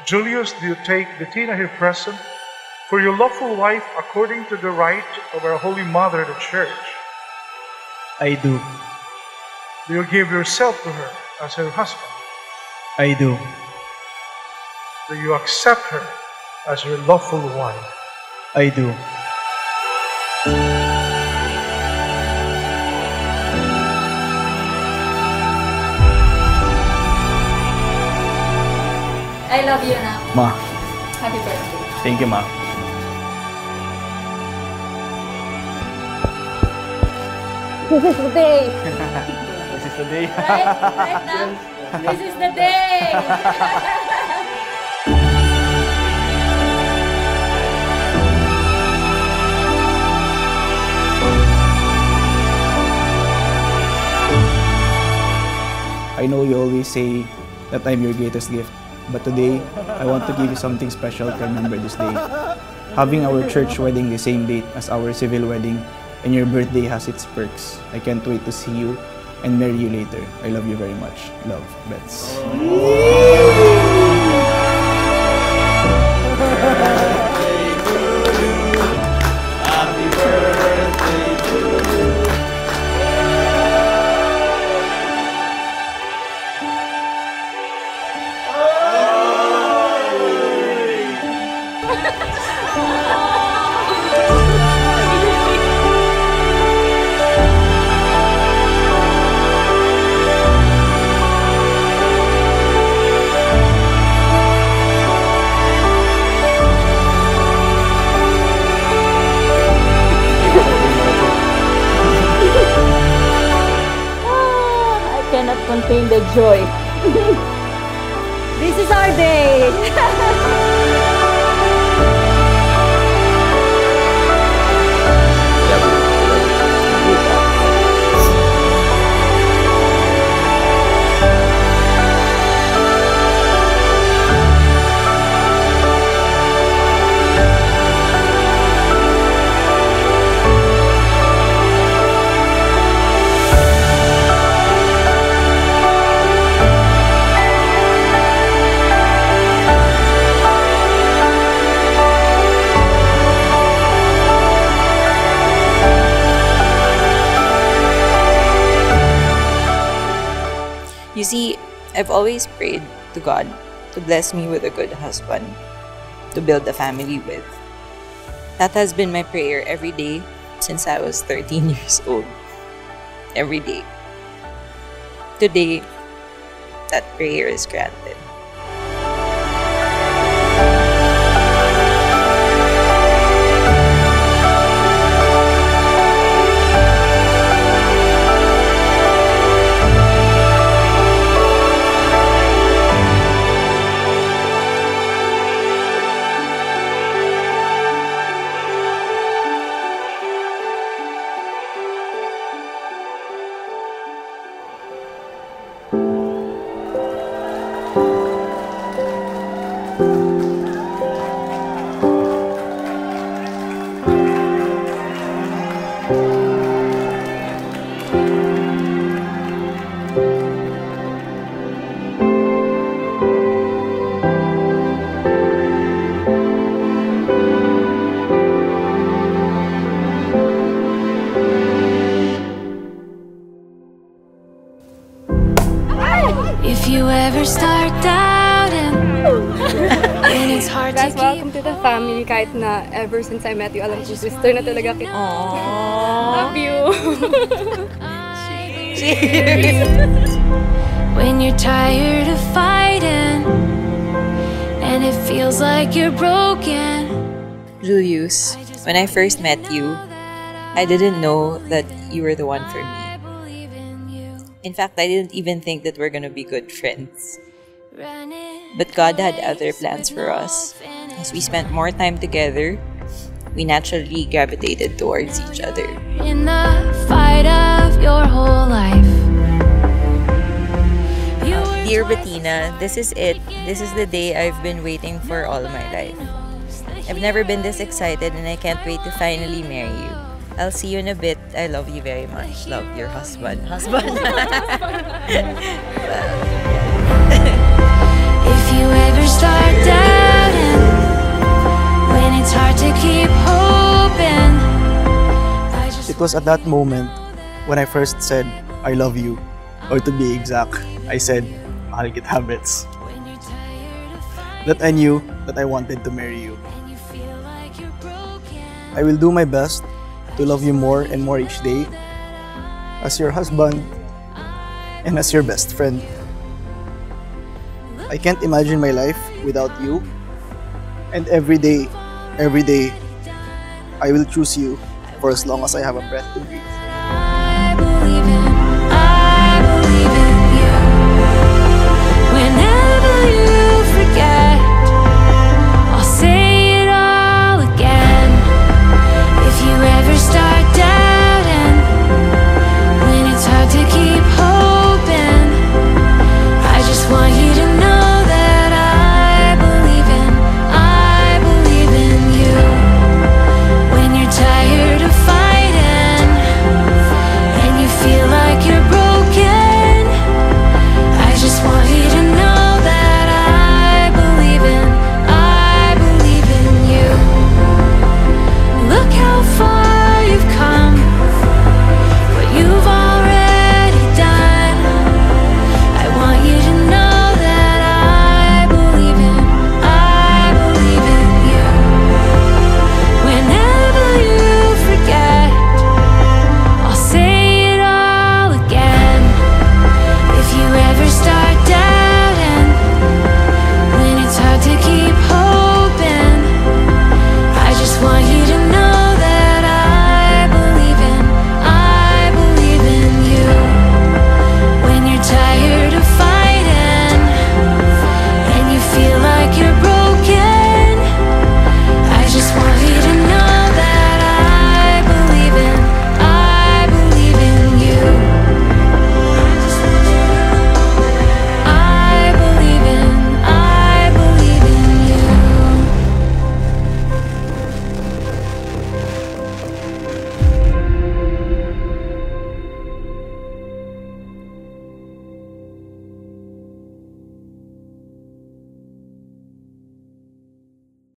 Julius, do you take Betina here present for your lawful wife according to the right of our Holy Mother, the Church? I do. Do you give yourself to her as her husband? I do. Do you accept her as your lawful wife? I do. I love you na. Ma, Happy birthday. thank you, Ma. This is the day. This is the day. Right now. This is the day. I know you always say that I'm your greatest gift, but today, I want to give you something special to remember this day. Having our church wedding the same date as our civil wedding and your birthday has its perks. I can't wait to see you and marry you later. I love you very much. Love, Bets. Cannot contain the joy. This is our day. You see, I've always prayed to God to bless me with a good husband to build a family with. That has been my prayer every day since I was 13 years old. Every day. Today, that prayer is granted. If you ever start doubting, and it's hard to Guys, welcome to the family. Kahit na ever since I met you, alam ko, sister na talaga kita. Love you! Cheers! when you're tired of fighting, and it feels like you're broken. Julius, when I first met you, I didn't know that you were the one for me. In fact, I didn't even think that we're gonna be good friends. But God had other plans for us. As we spent more time together, we naturally gravitated towards each other. In the fight of your whole life. Dear Betina, this is it. This is the day I've been waiting for all my life. I've never been this excited and I can't wait to finally marry you. I'll see you in a bit. I love you very much. Love, your husband. Husband. If you ever start down It was at that moment when I first said, I love you. Or to be exact, I said, mahal kita habits. That I knew that I wanted to marry you. I will do my best to love you more and more each day as your husband and as your best friend. I can't imagine my life without you, and every day, I will choose you for as long as I have a breath to breathe.